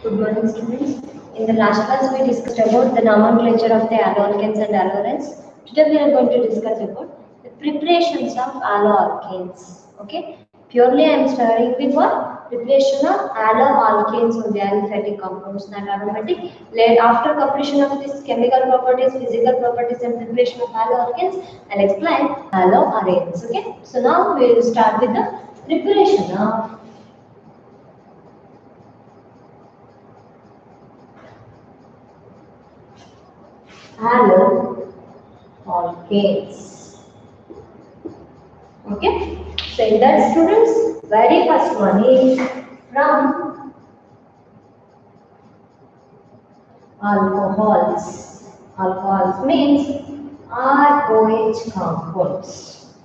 Good morning, students. In the last class, we discussed about the nomenclature of the haloalkanes and haloarenes. Today, we are going to discuss about the preparations of haloalkanes. Okay, purely I am starting with what? Preparation of haloalkanes or the aliphatic compounds that are aromatic. After completion of these chemical properties, physical properties, and preparation of haloalkanes, I'll explain haloarenes. Okay, so now we will start with the preparation of haloalkanes. Okay, so in that, students, very first one is from alcohols. Alcohols means ROH compounds.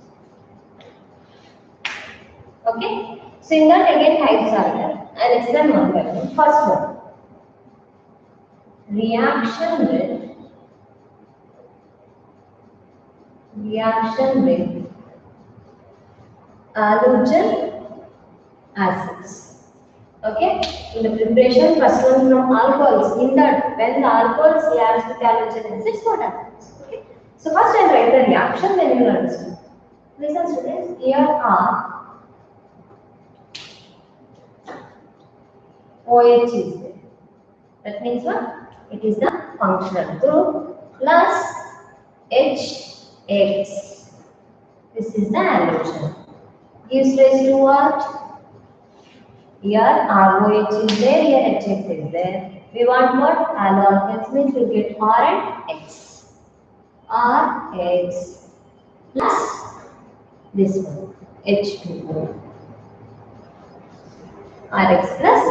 Okay, so in that again types are there. I'll explain one by one. First one, reaction with halogen acids. Okay, in the preparation, first one from alcohols. In that, when the alcohols reacts with halogen acids, what happens? Okay, so first I'll write the reaction, then you will understand. Listen, students, here are OH is there. That means what? It is the functional group plus HX. This is the halogen. Gives rise to what? Here ROH is there, here HX is there. We want what? Haloalkanes means we get R and X. RX plus this one, H2O. RX plus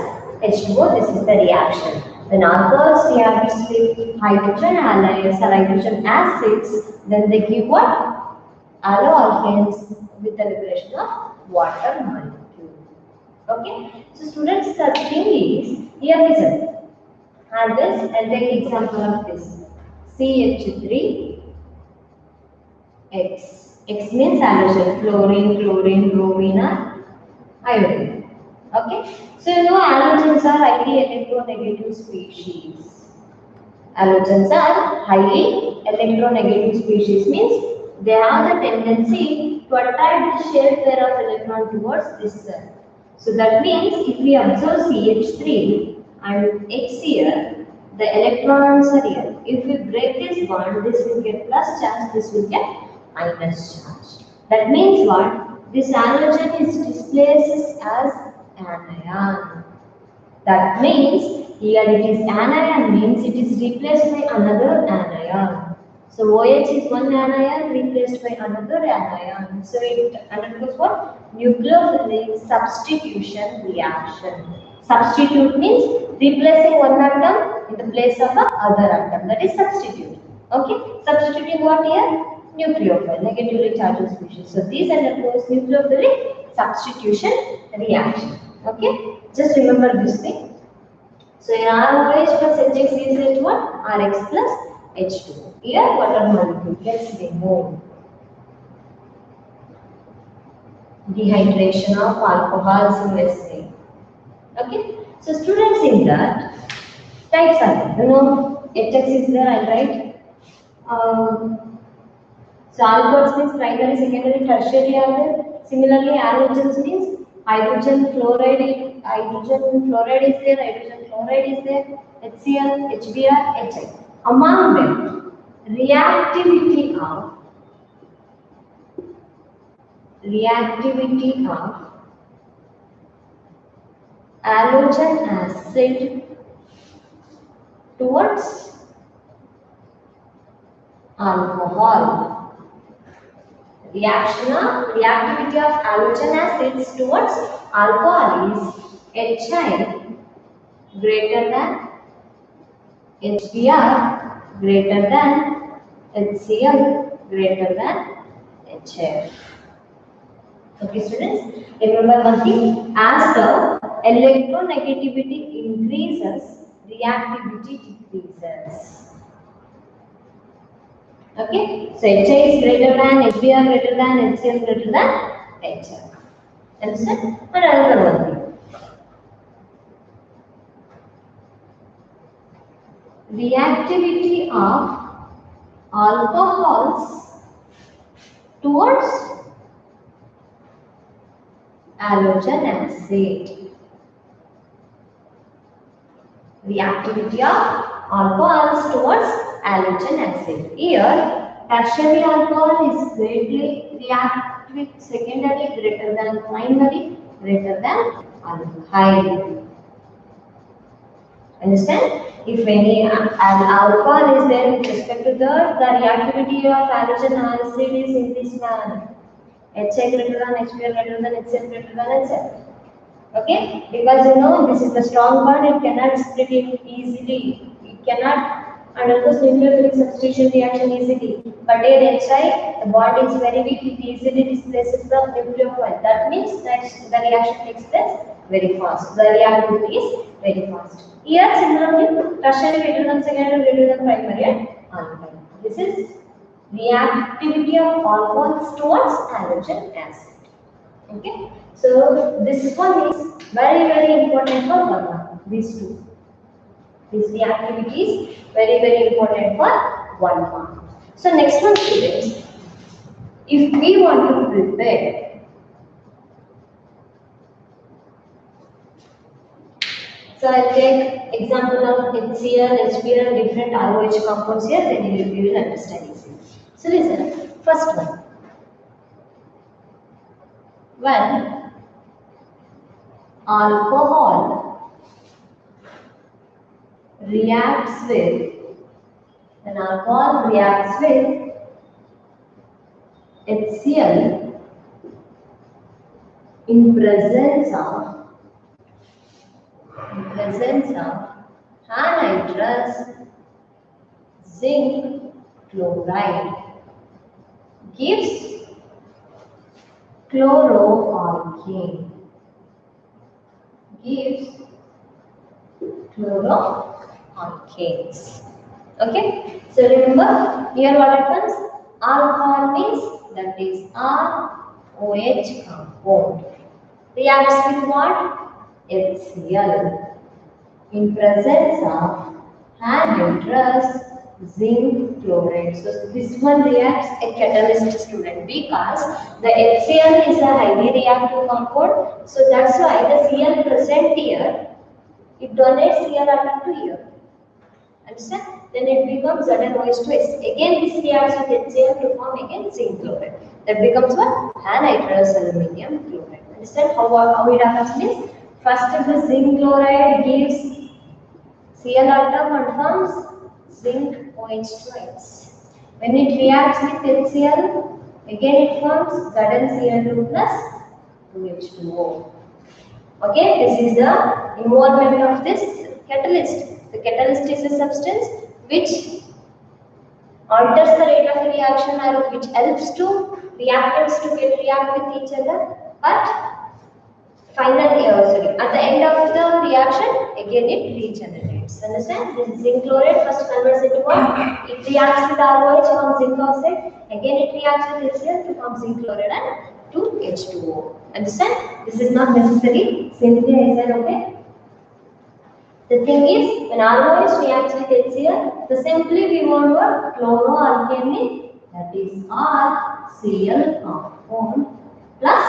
H2O, this is the reaction. When alcohols react with hydrogen acids, then they give what? Haloalkanes with the liberation of water molecule. Okay, so students, the thing is, here listen, and this, and take example of this, CH3X. X means halogen, fluorine, chlorine, bromine, or iodine. Okay, so you know halogens are highly electronegative species. Halogens are highly electronegative species means they have the tendency to attract the shared pair of electron towards this cell. So that means if we observe CH3 and X here, the electrons are here. If we break this bond, this will get plus charge, this will get minus charge. That means what? This halogen is displaced as anion. That means here it is anion means it is replaced by another anion. So OH is one anion replaced by another anion. So it undergoes what? Nucleophilic substitution reaction. Substitute means replacing one atom in the place of the other atom. That is substitute. Okay, substituting what here? Nucleophile, negatively charged species. So these undergoes nucleophilic substitution reaction. Okay, just remember this thing. So in ROH plus HX is what? RX plus H2. Here water molecule gets removed. Dehydration of alcohols in this thing. Okay, so students, in that types are there. You know, HX is there, I'll write. So alcohols means primary, secondary, tertiary are there. Similarly, halogens means hydrogen fluoride is there, hydrogen chloride is there, HCl, HBr, HI. Among them, reactivity of halogen acid towards alcohol. Reactivity of halogen acids towards alcohol is HI greater than HBr greater than HCl greater than HF. Okay, students, remember one thing, as the electronegativity increases, reactivity decreases. Okay, so HI is greater than HBr greater than HCl greater than HF. Understand? Another one thing. reactivity of alcohols towards halogen acid. Reactivity of alcohols towards halogen acid. Here, tertiary alcohol is greatly react with secondary greater than primary greater than alkyl. Understand? If any alcohol is there with respect to the reactivity of halogen acid is in this manner. HA greater than HBr greater than HCl greater than HF. Okay? Because you know this is the strong bond, it cannot split it easily. It cannot undergoes nucleophilic substitution reaction easily. But in HI, the bond is very weak, it easily displaces the nucleophile. That means that the reaction takes place very fast. The reactivity is very fast. Here similarly, tertiary greater than secondary greater than primary and alkyl. This is reactivity of alcohols towards halogen acid. Okay, so this one is very important for one. These two. This reactivity is very important for 1 mark. So next one, students, if we want to prepare, so I'll take example of HCl, HBr, different ROH compounds here, then you will understand easily. So listen, first one. When alcohol reacts with HCl in presence of anhydrous zinc chloride gives chloroalkane. Chloroalkanes. Okay, so remember here what happens? Alcohol means that is ROH compound reacts with what? HCl in presence of anhydrous zinc chloride. So this one reacts a catalyst, student, because the HCl is a highly reactive compound. So that's why the Cl present here, it donates Cl atom to here. Understand? Then it becomes ZnOH2S. Again this reacts with HCl to form again zinc chloride. That becomes what? Anhydrous aluminium chloride. Understand how it happens means? First the zinc chloride gives Cl atom and forms zinc OH2S. When it reacts with HCl, again it forms ZnCl2 plus 2H2O. Okay, this is the involvement of this catalyst. The catalyst is a substance which alters the rate of reaction or which helps to reactants to get react with each other. But finally, at the end of the reaction, again it regenerates. Understand? This zinc chloride first converts into what? It reacts with ROH to form zinc oxide. Again it reacts with HCl to form zinc chloride and 2H2O. Understand? This is not necessary. Simply I said, okay. The thing is, when ROH reacts with HCl, so simply we want what? Chloroalkane, that is RCl compound plus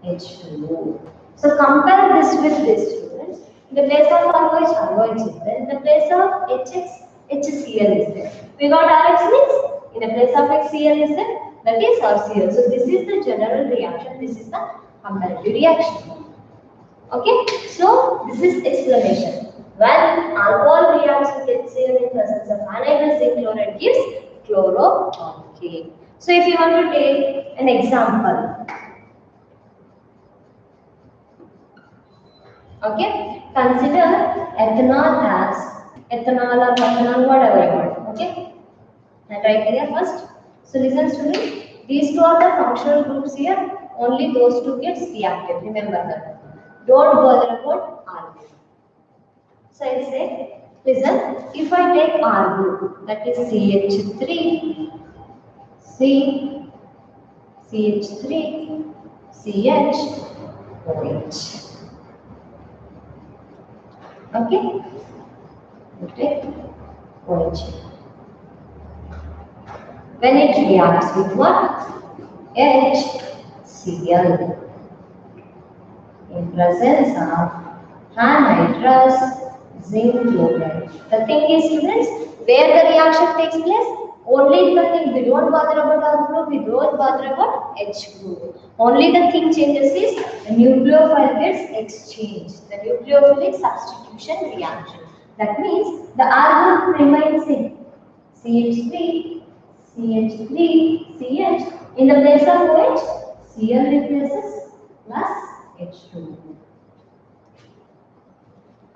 H2O. So compare this with this, students. In the place of ROH is there. In the place of HX, HCl is there. We got RX means in the place of HCl is there. That is RCl. So this is the general reaction. This is the comparative reaction. Okay. So this is explanation. When alcohol reacts with HCl in presence of anhydrous zinc chloride gives chloroalkane. So if you want to take an example. Okay, consider ethanol as ethanol or methanol, whatever you want. Okay, and write here first. So listen, students. These two are the functional groups here. Only those two gets reacted. Remember that. Don't bother about R group. So I say, listen. If I take R group, that is CH3, CH3, CH, OH. Okay. You take OH. When it reacts with what? HCl. In presence of anhydrous zinc chloride. The thing is, students, where the reaction takes place? Only the thing, we don't bother about R group, we don't bother about H group. Only the thing changes is the nucleophile gets exchanged. The nucleophilic substitution reaction. That means the R group remains in CH3, CH3, CH. In the place of OH, Cl replaces plus H2.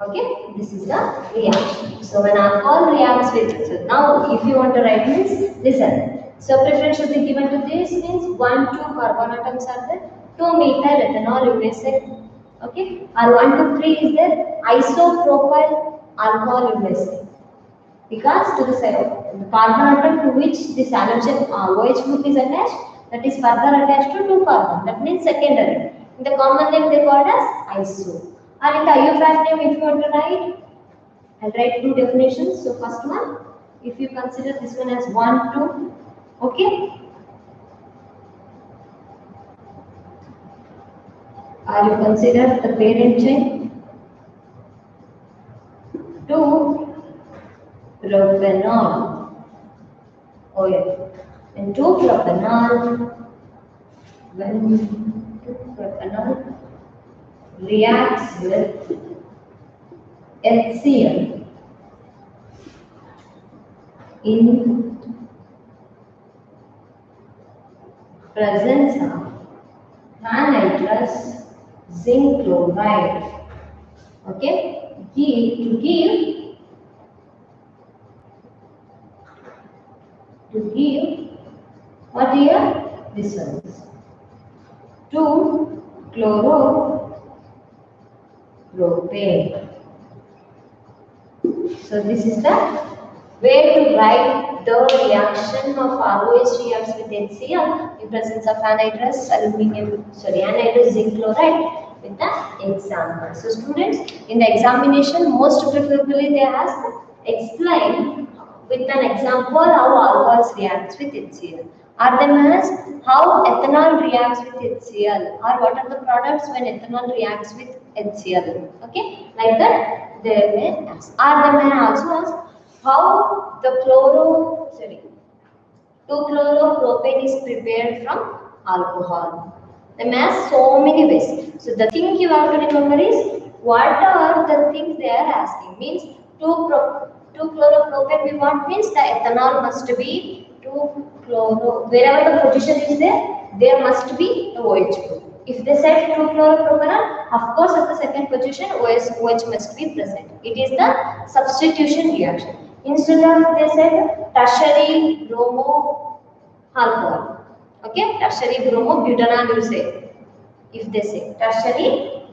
Okay, this is the reaction. So when alcohol reacts with, so now if you want to write means, listen. So preference should be given to this means 1, 2 carbon atoms are there, 2 methyl ethanol you may say. Okay, or 1, 2, 3 is there, isopropyl alcohol you may say. Because to the carbon atom to which this halogen OH group is attached, that is further attached to 2 carbon. That means secondary. In the common name they called as iso. And in the IUPAC name, if you want to write, I'll write 2 definitions. So first one, if you consider this one as 1, 2, okay. Or you consider the parent chain 2 propanol OF and 2 propanol when 2 propanol reacts with HCl in presence of anhydrous zinc chloride. Okay, to give what here? This one is 2 chloropropane. So this is the way to write the reaction of ROH reacts with HCl in presence of anhydrous zinc chloride with the example. So students, in the examination, most preferably they ask explain with an example how alcohols reacts with HCl. Are they asked how ethanol reacts with HCl, or what are the products when ethanol reacts with HCl? Okay, like that they may ask. Or they may also ask how the 2-chloropropane is prepared from alcohol. They may ask so many ways. So the thing you have to remember is what are the things they are asking. Means 2-chloropropane we want means the ethanol must be 2-chloro. Wherever the position is there must be the OH group. If they said 2-chloropropanol, of course at the second position OH must be present. It is the substitution reaction. Instead of they said tertiary bromo alcohol. Okay, tertiary bromo butanol you say. If they say tertiary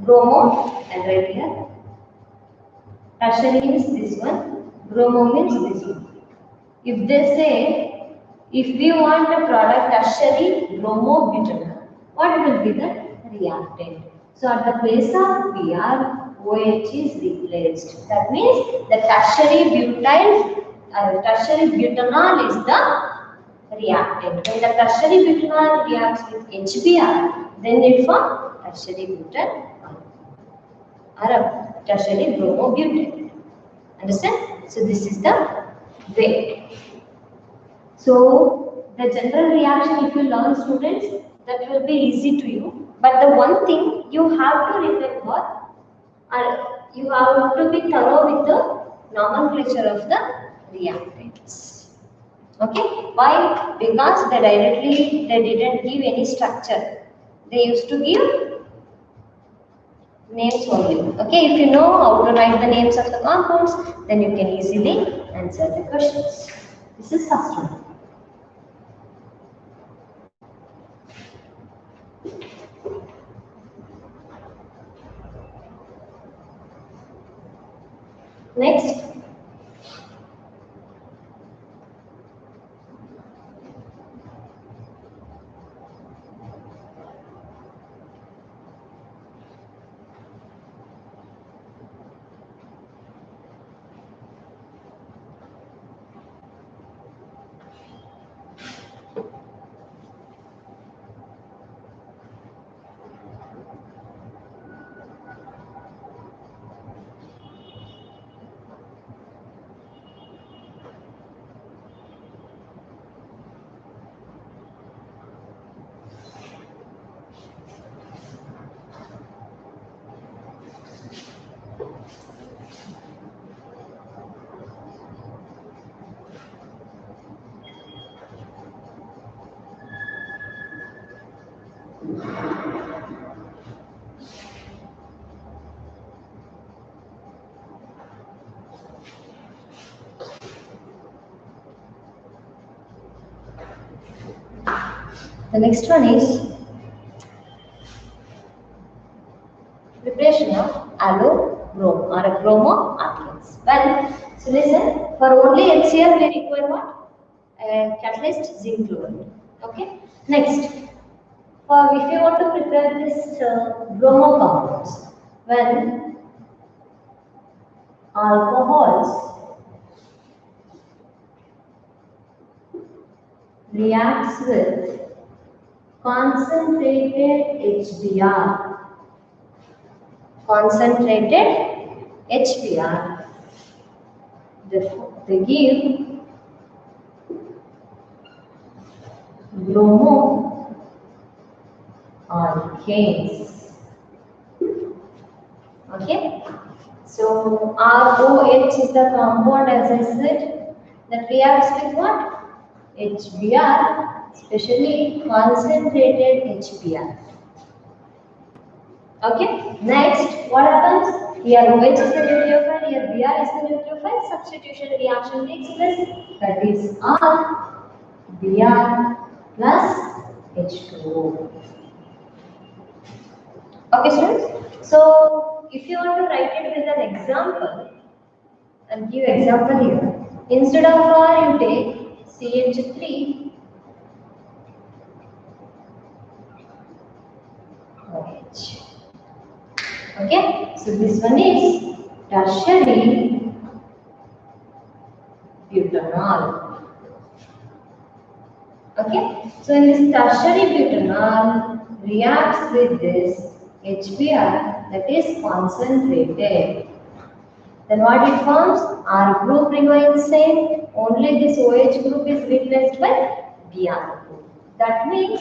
bromo, and right here. Tertiary means this one, bromo means this one. If they say, if we want a product tertiary bromo butanol, what will be the reactant? So at the place of Br, OH is replaced. That means the tertiary butanol is the reactant. When the tertiary butanol reacts with HBr, then it forms tertiary butanol or tertiary bromobutane. Understand? So this is the way. So the general reaction, if you learn students, that will be easy to you. But the one thing you have to remember, you have to be thorough with the nomenclature of the reactants. Okay? Why? Because they didn't give any structure. They used to give names only. Okay? If you know how to write the names of the compounds, then you can easily answer the questions. This is first one. Next. The next one is preparation of aloe brom or a bromo alkanes. Well, so listen, for only HCl we require what? Catalyst zinc chloride. Okay. Next, for if you want to prepare this bromo compounds, when alcohols reacts with concentrated HBr, they give bromo alkanes. Okay, so ROH is the compound, as I said, that reacts with what? HBr, especially concentrated HBr. Okay, next what happens? Here OH is the nucleophile, here Br is the nucleophile, substitution reaction takes place, that is R, Br plus H2O. Okay students, so if you want to write it with an example, I'll give example here. Instead of R you take CH3 OH. Okay, so this one is tertiary butanol. Okay, so in this tertiary butanol reacts with this HBr, that is concentrated. Then what it forms? R group remains same, only this OH group is replaced by Br group. That means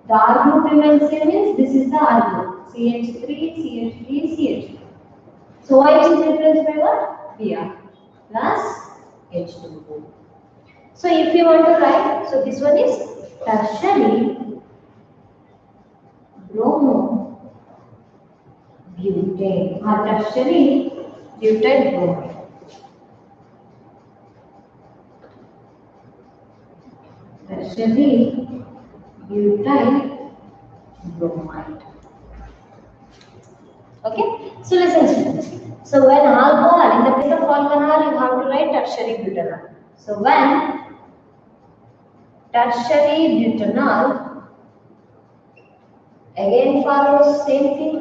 the R group remains same, means this is the R group, CH3, CH3, CH3. So OH is replaced by what? Br plus H2O. So if you want to write, so this one is tertiary bromo butane or tertiary butyl bromide. Tertiary butyl bromide. Okay, so listen students. So when alcohol, in the place of alcohol, you have to write tertiary butanol. So when tertiary butanol again follows same thing,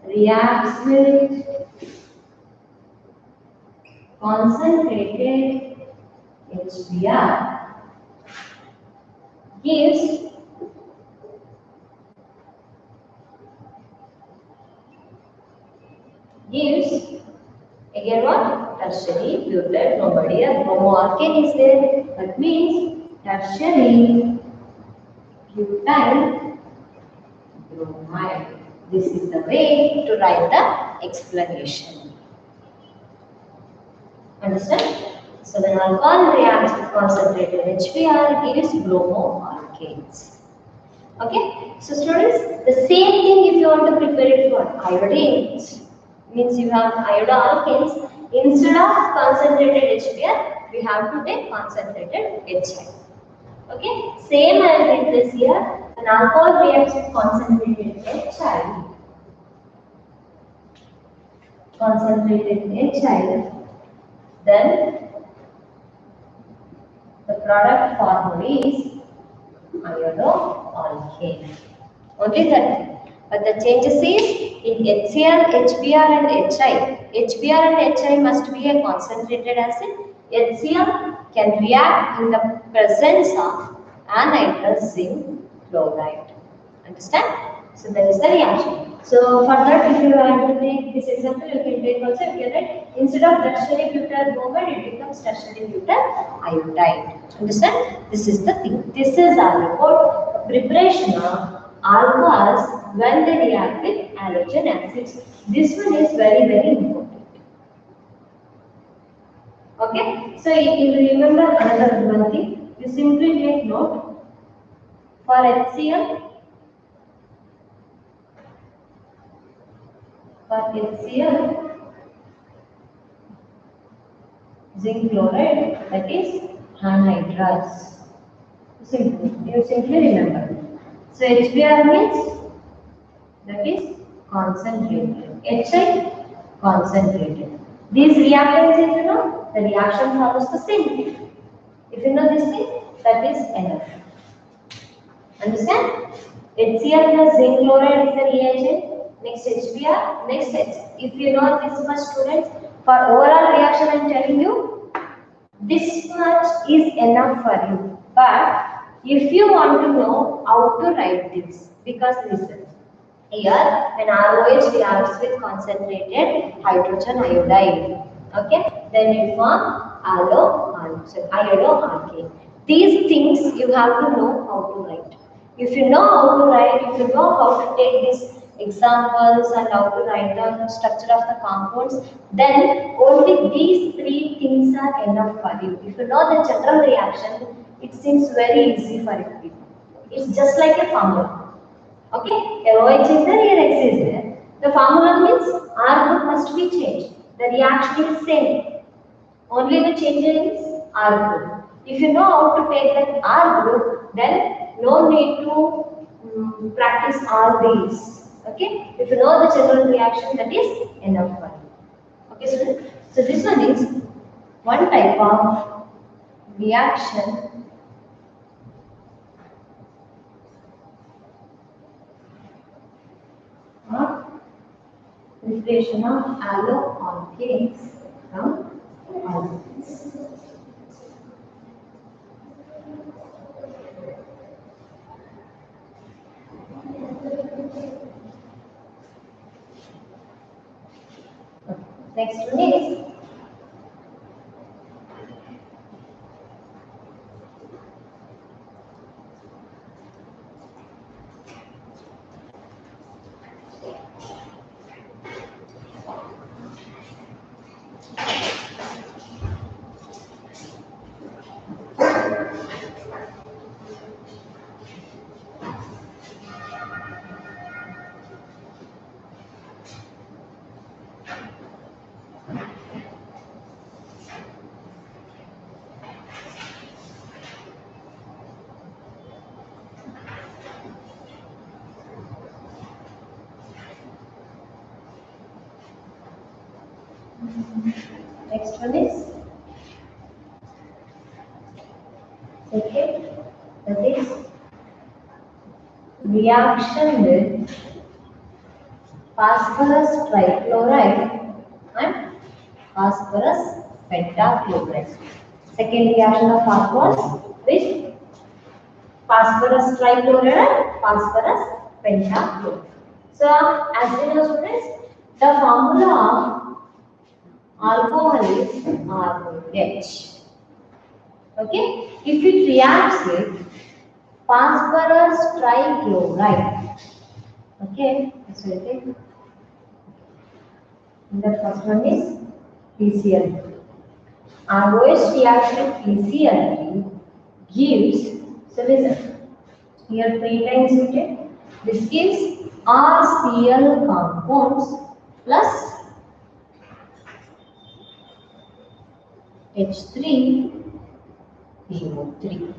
reacts with concentrated HBr, gives again what? Tertiary butyl bromide. Here bromoalkane is there. That means tertiary butyl bromide. This is the way to write the explanation. Understand? So when alcohol reacts with concentrated HBr, gives bromoalkanes. Okay? So students, the same thing if you want to prepare it for iodines, means you have iodoalkanes, instead of concentrated HBr, we have to take concentrated HI. Okay? Same as did this here. When alcohol reacts with concentrated HI, then the product formula is iodoalkane. Only that. But the changes is in HCl, HBr and HI. HBr and HI must be a concentrated acid. HCl can react in the presence of anhydrous zinc chloride. Understand? So there is the reaction. So for that, if you want to take this example, you can take also, you can write instead of tertiary butyl bromide, it becomes tertiary butyl iodide. Understand? This is the thing. This is all about preparation of alcohols when they react with halogen acids. This one is very, very important. Okay? So if you remember another one thing, you simply take note for HCl. For HCl, zinc chloride, that is anhydrous. You simply remember. So HBr means that is concentrated. HI concentrated. These reactants, if you know, the reaction follows the same thing. If you know this thing, that is enough. Understand? HCl plus zinc chloride is the reagent. Next HBr, next H. If you know this much, students, for overall reaction I am telling you, this much is enough for you. But if you want to know how to write this, because listen, here when ROH reacts with concentrated hydrogen iodide, okay, then you form iodoalkane. These things you have to know how to write. If you know how to write, if you know how to take these examples and how to write the structure of the compounds, then only these three things are enough for you. If you know the general reaction, it seems very easy for you. It's just like a formula. Okay, OH is there, here X is there. The formula means R group must be changed. The reaction is same. Only the change is R group. If you know how to take that R group, then no need to practice all these. Okay, if you know the general reaction, that is enough for you. Okay, so this one is one type of reaction of preparation of haloalkanes from alkanes. Next one is next one is second, that is reaction with phosphorus trichloride and phosphorus pentachloride. Second reaction of phosphorus with phosphorus trichloride and phosphorus pentachloride. So, as we know, students, the formula of alcohol is RH. Okay, if it reacts with phosphorus trichloride, okay, so the first one is PCl. ROH reacts with PCl gives, so listen, here 3 times you take, this gives RCl compounds plus H3PO3.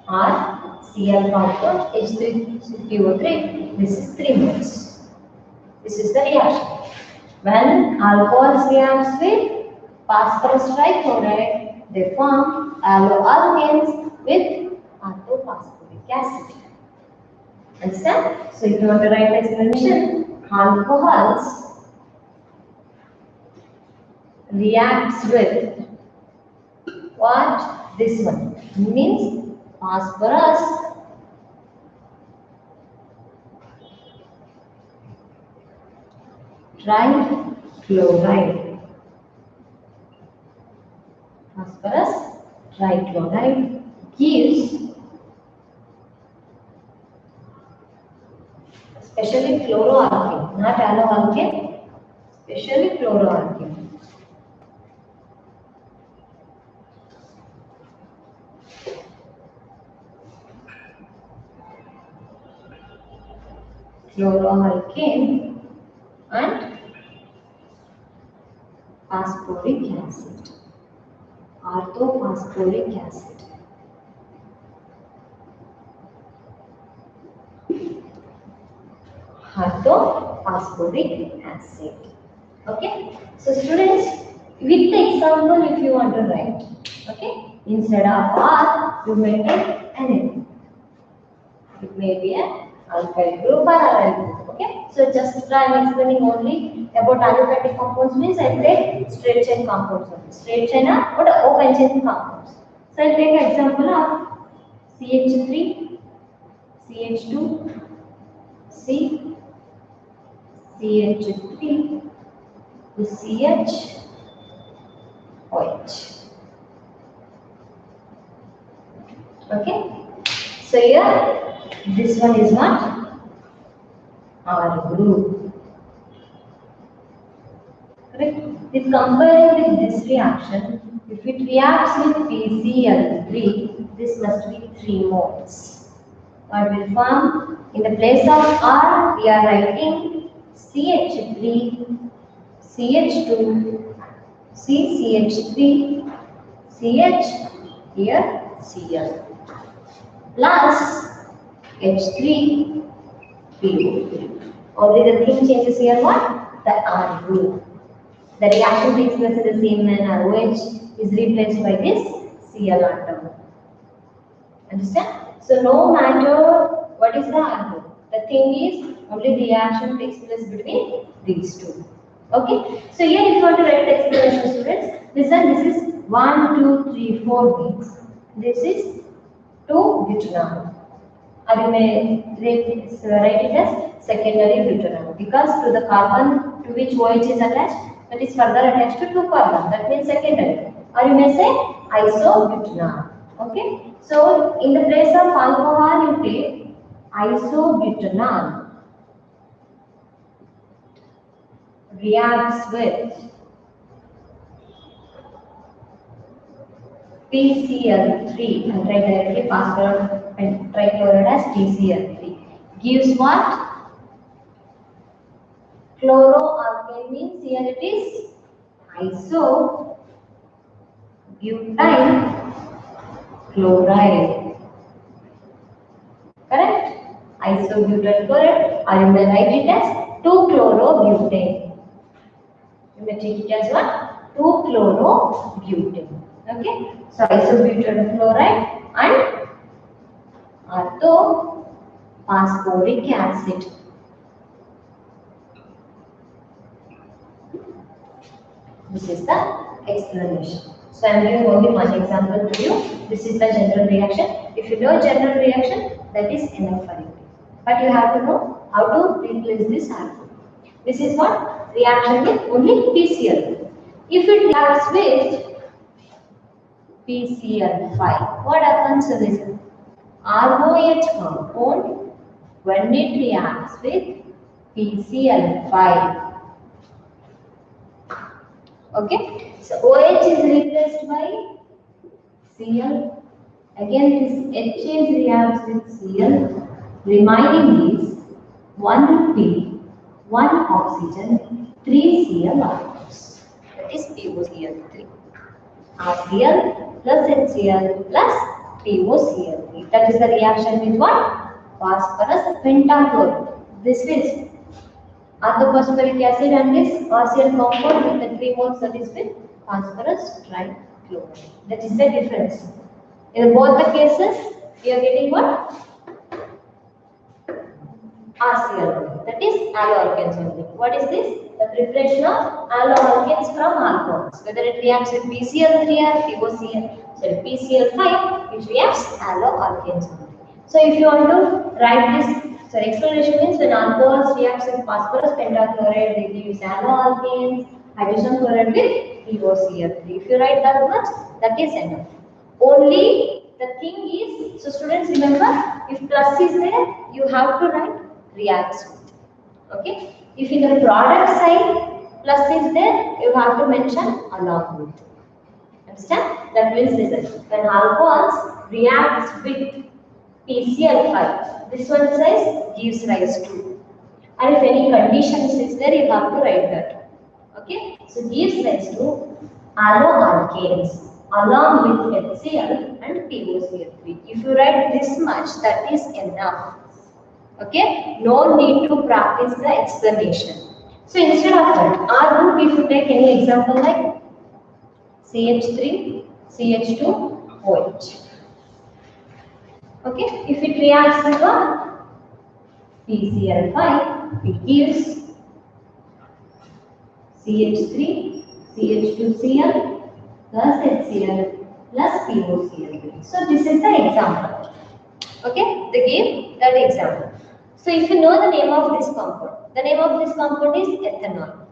RCl compound H3PO3, this is 3 moles. This is the reaction. When alcohols reacts with phosphorus trichloride, they form haloalkanes with orthophosphoric acid. Understand? So if you want to write the explanation, alcohols reacts with what? This one means phosphorus trichloride. Phosphorus trichloride gives especially chloroalkane, not haloalkane, especially chloroalkane. Chloroalkane and phosphoric acid, orthophosphoric acid. orthophosphoric acid. Okay. So students, with the example, if you want to write, okay, instead of R, you may take N. It may be an alkyl group or aryl group. Okay. So just I am explaining only about aliphatic compounds means I take straight chain compounds only. Straight chain or open chain compounds. So I take example of CH3, CH2, C, CH3, CH, OH. Okay. So here, this one is what? R group. Correct? If comparing with this reaction, if it reacts with PCl3, this must be 3 moles. What will form? In the place of R, we are writing CH3, CH2, CCH3, CH, here Cl, plus H3, PO3. Only the thing changes here what? The R group. The reaction takes place in the same manner. OH is replaced by this Cl atom. Understand? So no matter what is the R group, the thing is only the reaction takes place between these two. Okay? So here if you want to write the explanation, students, this is 1, 2, 3, 4 means. This is 2 butanol. Or you may write it as secondary butanol because to the carbon to which OH is attached, that is further attached to 2 carbon. That means secondary. Or you may say isobutanol. Okay. So in the place of alcohol, you take isobutanol. Reacts with PCl3 and write directly phosphorus and trichloride as PCl3. Gives what? Chloroalkane means here it is isobutane chloride. Correct? Isobutyl chloride, or you may write it as 2-chlorobutane. You may take it as what? 2-chlorobutane. Okay? So isobutyl chloride and orthophosphoric acid. This is the explanation. So I am giving only one example to you. This is the general reaction. If you know general reaction, that is enough for you. But you have to know how to replace this alcohol. This is what? Reaction with only PCl. If it reacts with PCl5, what happens to this ROH compound when it reacts with PCl5? Okay, so OH is replaced by Cl. Again, this H reacts with Cl. Remaining is 1 P, 1 oxygen, 3 Cl atoms. That is POCl3. RCl plus HCl plus POCl3. That is the reaction with what? Phosphorus pentachloride. This is orthophosphoric acid and this RCl compound with the 3 moles, that is with phosphorus trichloride. That is the difference. In both the cases, we are getting what? RCl. That is haloalkanes only. What is this? The preparation of haloalkanes from alcohols. Whether it reacts with PCl3 or PCl5, it reacts haloalkanes only. So if you want to write this, so explanation means when alcohols reacts with phosphorus pentachloride, they give haloalkanes, hydrogen chloride with POCl3. If you write that much, that is enough. Only the thing is, so students remember, if plus is there, you have to write reacts with. Okay? If in the product side plus is there, you have to mention along with. Understand? That means result. When alcohols reacts with PCl5, this one says gives rise to. And if any conditions is there, you have to write that. Okay? So gives rise to haloalkanes along with HCl and POCl3. If you write this much, that is enough. Okay, no need to practice the explanation. So instead of that, R group, if you take any example like CH3, CH2, OH. Okay, if it reacts with what? PCl5, it gives CH3, CH2Cl plus HCl plus POCl3. So this is the example. Okay, they gave that example. So if you know the name of this compound, the name of this compound is ethanol.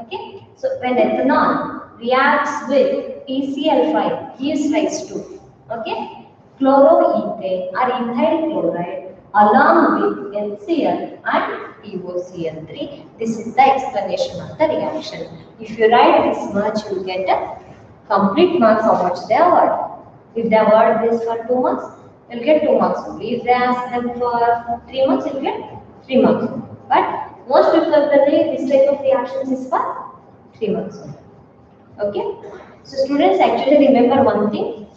Okay, so when ethanol reacts with PCl5 gives rise to, okay, chloroethane or ethyl chloride along with HCl and POCl3. This is the explanation of the reaction. If you write this much, you get a complete marks how much they award. If they award this for 2 marks, you'll get 2 marks only. If they ask them for 3 marks, you'll get 3 marks only. But most preferably, this type of reactions is for 3 marks only. Okay? So students actually remember one thing.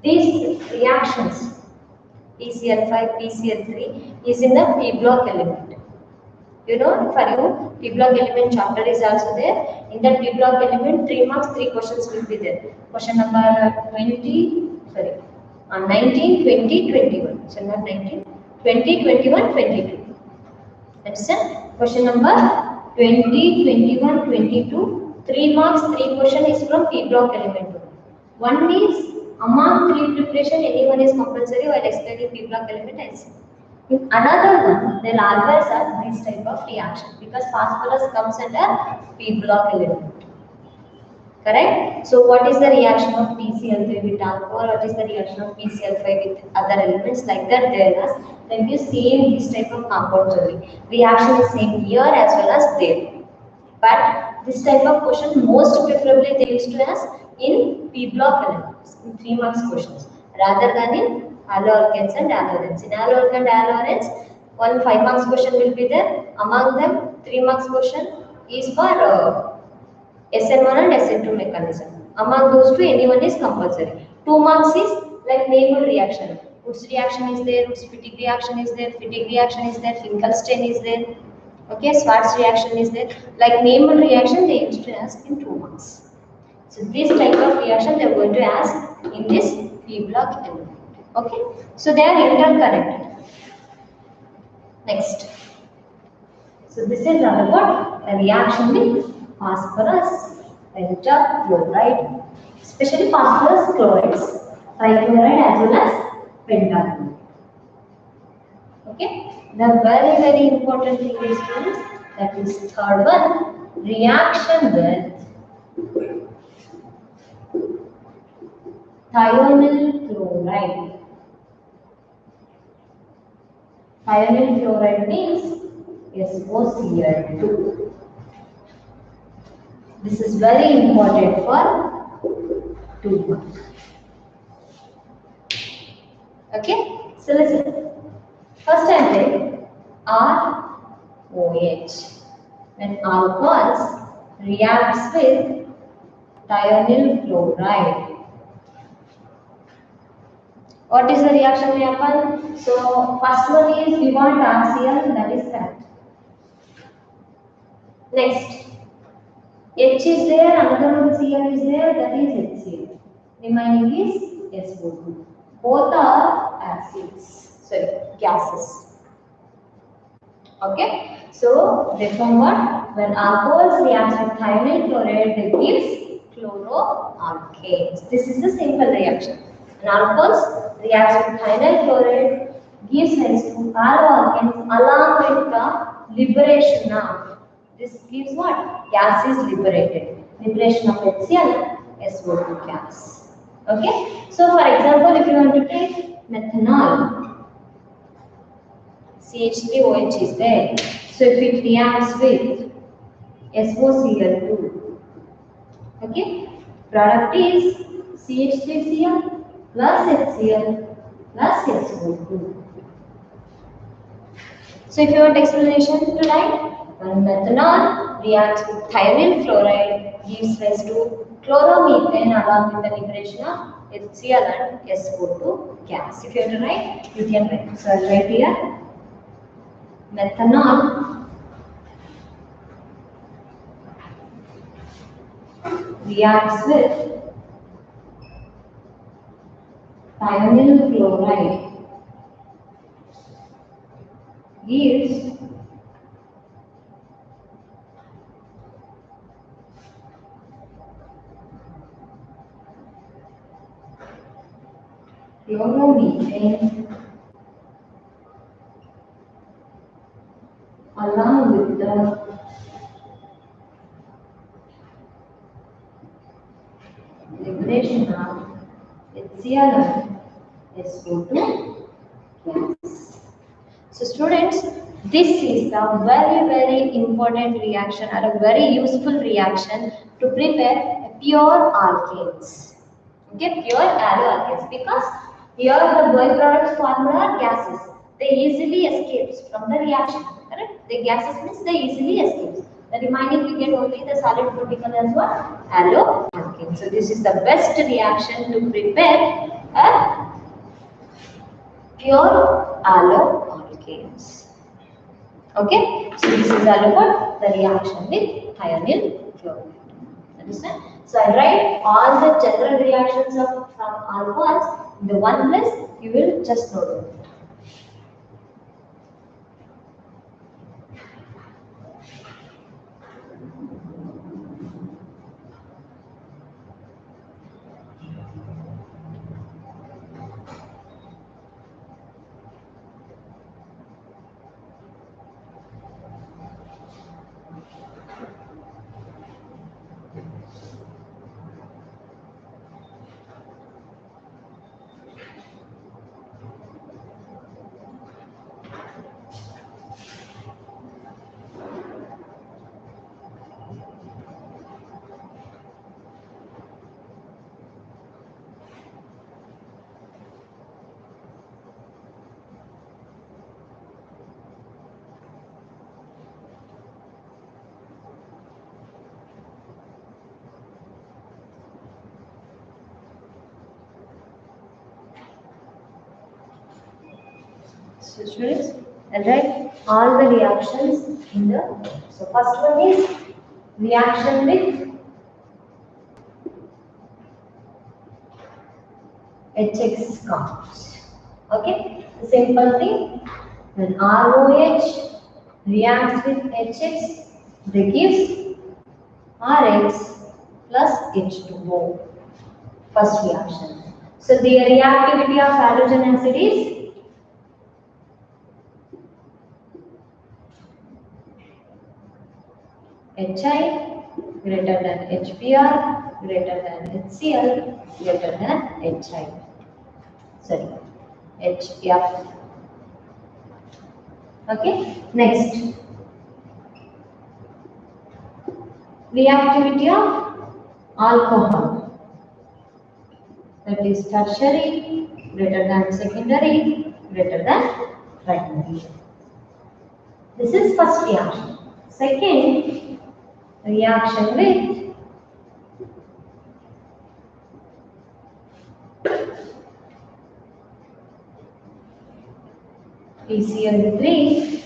These reactions, PCl5, PCl3 is in the P block element. You know, for you, P block element chapter is also there. In that P block element, 3 marks, 3 questions will be there. Question number 19, 20, 21. So not 19, 20, 21, 22. Understand? Question number 20, 21, 22. 3 marks, 3 question is from P block element. One is among 3 preparation, anyone is compulsory while explaining P block element and C. In another one, there will always have this type of reaction because phosphorus comes under P block element. Correct? So what is the reaction of PCl3 with alcohol? What is the reaction of PCl5 with other elements? Like that there is, then you see this type of compounds only. Reaction is same here as well as there. But this type of question most preferably they used to ask in P block elements, in 3 marks questions, rather than in haloalkanes and haloarenes. In haloalkane and haloarenes, one 5 marks question will be there. Among them, 3 marks question is for SN1 and SN2 mechanism. Among those two, anyone is compulsory. 2 marks is like naval reaction. Woods reaction is there, Woods Fittig reaction is there, Fittig reaction is there, Finkelstein is there. Okay, Schwarz reaction is there. Like naval reaction, they used to ask in 2 marks. So this type of reaction they are going to ask in this P block element. Okay, so they are interconnected. Next. So this is about a reaction with phosphorus, pentachloride, especially phosphorus chlorides, trichloride as well as pentachloride. Okay, the very important thing is students, that is third one, reaction with thionyl chloride. Thionyl chloride means SOCl2. This is very important for 2 marks. Okay, so listen. First I take ROH. When alcohols reacts with thionyl chloride, what is the reaction will happen? So first one is we want HCl, that is correct. Next, H is there, another one Cl is there, that is HCl. Remaining is SO2. Both are acids, gases. Okay, so they form what? When alcohols react with thionyl chloride, they gives chloroalkanes. This is the simple reaction. When alcohols reacts with thionyl chloride, gives rise to haloalkanes along with the liberation of. This gives what? Gas is liberated. Liberation of HCl, SO2 gas. Okay. So for example, if you want to take methanol, CH3OH is there. So if it reacts with SOCl2, okay, product is CH3Cl plus HCl plus SO2. So if you want explanation to write, when methanol reacts with thionyl chloride, gives rise to chloromethane along with the liberation of HCl and SO2 gas. If you have to write, you can write. So I'll write here methanol reacts with thionyl chloride gives chloromethane along with the liberation of HCl and SO2 gas. So students, this is the very important reaction or a very useful reaction to prepare pure alkanes. Okay, pure haloalkanes, because here the byproducts formed are gases. They easily escapes from the reaction. Correct? The gases means they easily escapes. The remaining we get only the solid particle as well, haloalkane. So this is the best reaction to prepare a pure haloalkanes. Okay, so this is all about the reaction with thionyl chloride. Understand? So I write all the general reactions of from alcohols in the one list. You will just note it. So students, and write all the reactions in the. So first one is reaction with HX compounds. Okay, the simple thing. When ROH reacts with HX, they gives RX plus H2O. First reaction. So the reactivity of halogen acid is HI greater than HBr greater than HCl greater than HI. Sorry, HF. Okay, next. Reactivity of alcohol, that is tertiary greater than secondary greater than primary. This is first reaction. Second reaction with PCl3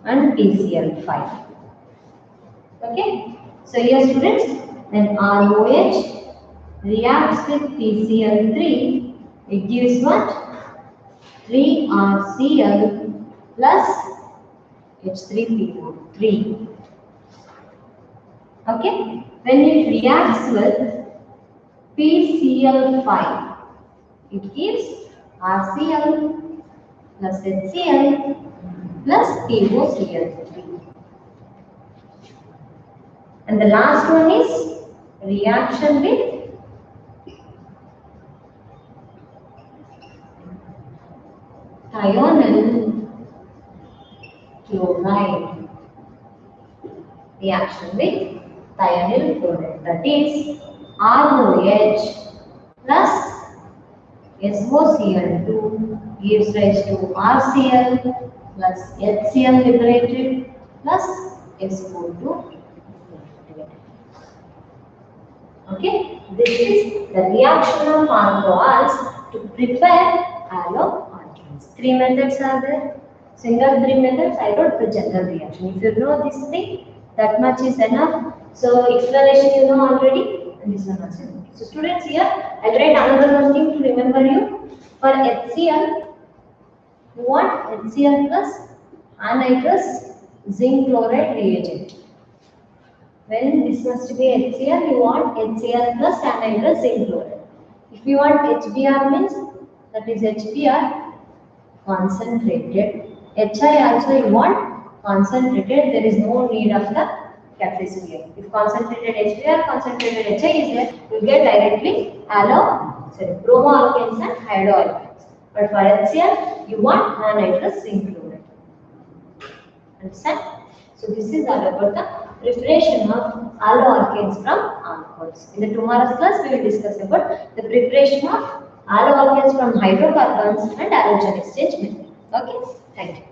and PCl5. Okay, so here students, when ROH reacts with PCl3, it gives what? 3RCl plus H3PO3. Okay, when it reacts with PCl5, it gives RCl plus HCl plus POCl3. And the last one is reaction with thionyl chloride. Reaction with thionyl chloride, that is ROH plus SOCl2 gives rise to RCl plus HCl liberated plus SO2 liberated. Okay, this is the reaction of alcohols to prepare haloalkanes. Three methods are there. Single 3 methods I wrote the general reaction. If you know this thing, that much is enough. So explanation you know already, and this one also. So students here, I'll write another one thing to remember you. For HCl, you want HCl plus anhydrous zinc chloride reagent. When this must be HCl, you want HCl plus anhydrous zinc chloride. If you want HBr means that is HBr concentrated. HI also you want concentrated. There is no need of the catalyst here. If concentrated HBr, concentrated HI is there, you get directly bromoalkanes and haloalkanes. But for HCl, you want anhydrous zinc chloride. Understand? So this is all about the preparation of aloalkanes from alcohols. In the tomorrow's class, we will discuss about the preparation of aloalkanes from hydrocarbons and halogen exchange method. Okay? Thank you.